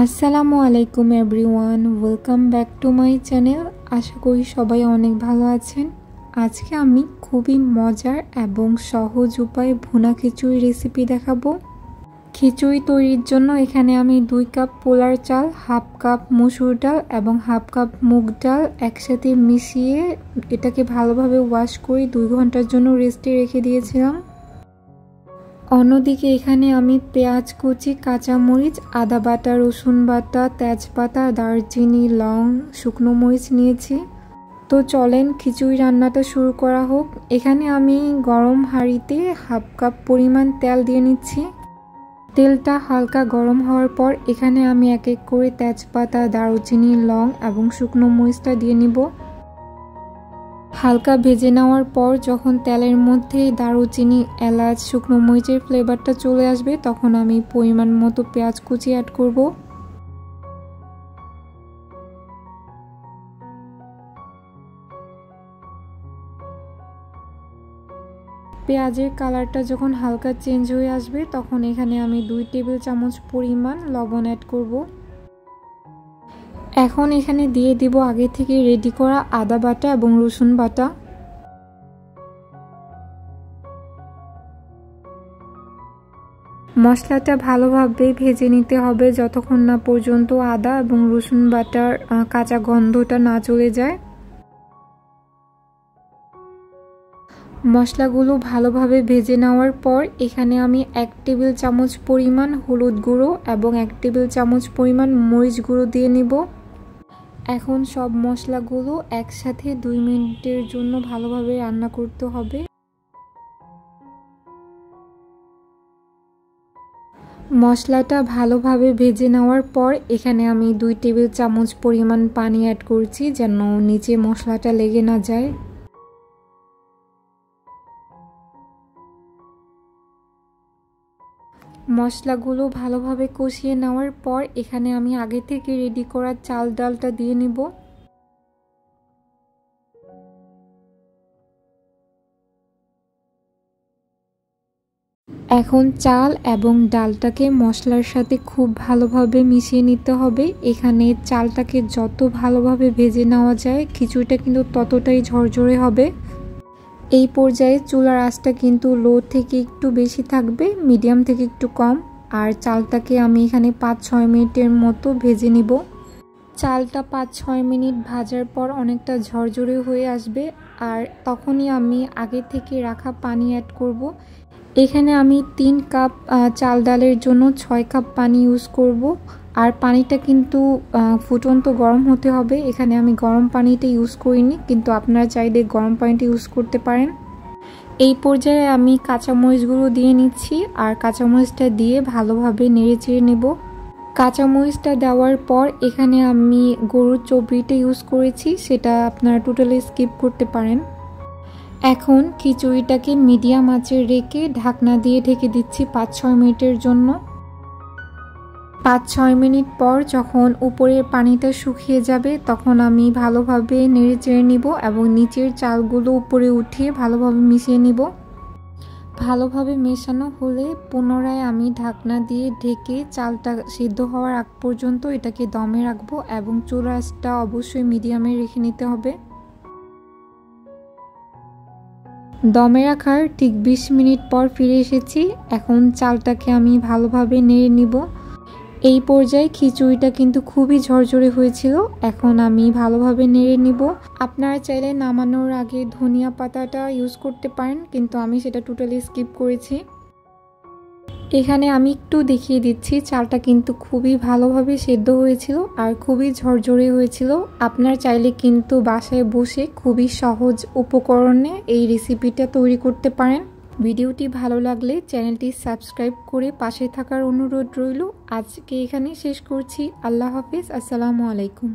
আসসালামু আলাইকুম everyone, welcome back to my channel. আশা করি সবাই অনেক ভালো আছেন। আজকে আমি খুবই মজার এবং সহজ উপায়ে ভুনা খিচুড়ি রেসিপি দেখাবো। খিচুড়ি তৈরির জন্য এখানে আমি 2 কাপ পোলার চাল, হাফ কাপ মসুর ডাল এবং হাফ কাপ মুগ ডাল একসাথে মিশিয়ে এটাকে ভালোভাবে ওয়াশ করে 2 ঘন্টার জন্য রেস্টে রেখে দিয়েছিলাম। অন্যদিকে এখানে আমি পেঁয়াজ কুচি, কাঁচামরিচ, আদা বাটা, রসুন বাটা, তেজপাতা, দারচিনি, লং, শুকনো মরিচ নিয়েছি। তো চলেন খিচুড়ি রান্নাটা শুরু করা হোক। এখানে আমি গরম হাঁড়িতে হাফ কাপ পরিমাণ তেল দিয়ে নিচ্ছি। তেলটা হালকা গরম হওয়ার পর এখানে আমি এক এক করে তেজপাতা, দারচিনি, লং এবং শুকনো মরিচটা দিয়ে নিব। হালকা ভেজে নেওয়ার পর যখন তেলের মধ্যে দারুচিনি, এলাচ, শুকনো মরিচের ফ্লেভারটা চলে আসবে তখন আমি পরিমাণ মতো পেঁয়াজ কুচি অ্যাড করব। পেঁয়াজের কালারটা যখন হালকা চেঞ্জ হয়ে আসবে তখন এখানে আমি 2 টেবিল চামচ পরিমাণ লবণ অ্যাড করব। এখন এখানে দিয়ে দিব আগে থেকে রেডি করা আদা বাটা এবং রসুন বাটা। মশলাটা ভালোভাবে ভেজে নিতে হবে যতক্ষণ না পর্যন্ত আদা এবং রসুন বাটার কাঁচা গন্ধটা না চলে যায়। মশলাগুলো ভালোভাবে ভেজে নেওয়ার পর এখানে আমি 1 টেবিল চামচ পরিমাণ হলুদ গুঁড়ো এবং 1 টেবিল চামচ পরিমাণ মরিচ গুঁড়ো দিয়ে নিব। এখন সব মশলাগুলো একসাথে 2 মিনিটের জন্য ভালোভাবে রান্না করতে হবে। মশলাটা ভালোভাবে ভেজে নেওয়ার পর এখানে আমি 2 টেবিল চামচ পরিমাণ পানি অ্যাড করছি যেন নিচে মশলাটা লেগে না যায়। মশলাগুলো ভালোভাবে কষিয়ে নেওয়ার পর এখানে আমি আগে থেকে রেডি করা চাল ডালটা দিয়ে নিব। এখন চাল এবং ডালটাকে মশলার সাথে খুব ভালোভাবে মিশিয়ে নিতে হবে। এখানে চালটাকে যত ভালোভাবে ভেজে নেওয়া যায় খিচুড়িটা কিন্তু ততটাই ঝরঝরে হবে। এই পর্যায়ে চুলার আঁচটা কিন্তু লো থেকে একটু বেশি থাকবে, মিডিয়াম থেকে একটু কম। আর চালটাকে আমি এখানে 5-6 মিনিটের মতো ভেজে নিব। চালটা 5-6 মিনিট ভাজার পর অনেকটা ঝরঝরে হয়ে আসবে আর তখনই আমি আগে থেকে রাখা পানি অ্যাড করব। এখানে আমি 3 কাপ চাল ডালের জন্য 6 কাপ পানি ইউজ করব। আর পানিটা কিন্তু ফুটন্ত গরম হতে হবে। এখানে আমি গরম পানিটা ইউজ করিনি, কিন্তু আপনারা চাইলে গরম পানিটা ইউজ করতে পারেন। এই পর্যায়ে আমি কাঁচামরিচগুলো দিয়ে নিচ্ছি আর কাঁচামরিচটা দিয়ে ভালোভাবে নেড়ে চেড়ে নেব। কাঁচামরিচটা দেওয়ার পর এখানে আমি গরুর চর্বিটা ইউজ করেছি, সেটা আপনারা টোটালি স্কিপ করতে পারেন। এখন খিচুড়িটাকে মিডিয়াম আঁচে রেখে ঢাকনা দিয়ে ঢেকে দিচ্ছি 5-6 মিনিটের জন্য। 5-6 মিনিট পর যখন উপরের পানিটা শুকিয়ে যাবে তখন আমি ভালোভাবে নেড়ে চেড়ে নিব এবং নিচের চালগুলো উপরে উঠিয়ে ভালোভাবে মিশিয়ে নিব। ভালোভাবে মেশানো হলে পুনরায় আমি ঢাকনা দিয়ে ঢেকে চালটা সিদ্ধ হওয়ার আগ পর্যন্ত এটাকে দমে রাখবো এবং চুলার আঁচটা অবশ্যই মিডিয়ামে রেখে নিতে হবে। দমে রাখার ঠিক 20 মিনিট পর ফিরে এসেছি। এখন চালটাকে আমি ভালোভাবে নেড়ে নিব। এই পর্যায়ে খিচুড়িটা কিন্তু খুবই ঝরঝরে হয়েছিল। এখন আমি ভালোভাবে নেড়ে নিব। আপনারা চাইলে নামানোর আগে ধনিয়া পাতাটা ইউজ করতে পারেন, কিন্তু আমি সেটা টোটালি স্কিপ করেছি। এখানে আমি একটু দেখিয়ে দিচ্ছি, চালটা কিন্তু খুবই ভালোভাবে সেদ্ধ হয়েছিল আর খুবই ঝরঝরে হয়েছিল। আপনারা চাইলে কিন্তু বাসায় বসে খুবই সহজ উপকরণে এই রেসিপিটা তৈরি করতে পারেন। ভিডিওটি ভালো লাগলে চ্যানেলটি সাবস্ক্রাইব করে পাশে থাকার অনুরোধ রইল। আজকে এখানেই শেষ করছি। আল্লাহ হাফিজ, আসসালামু আলাইকুম।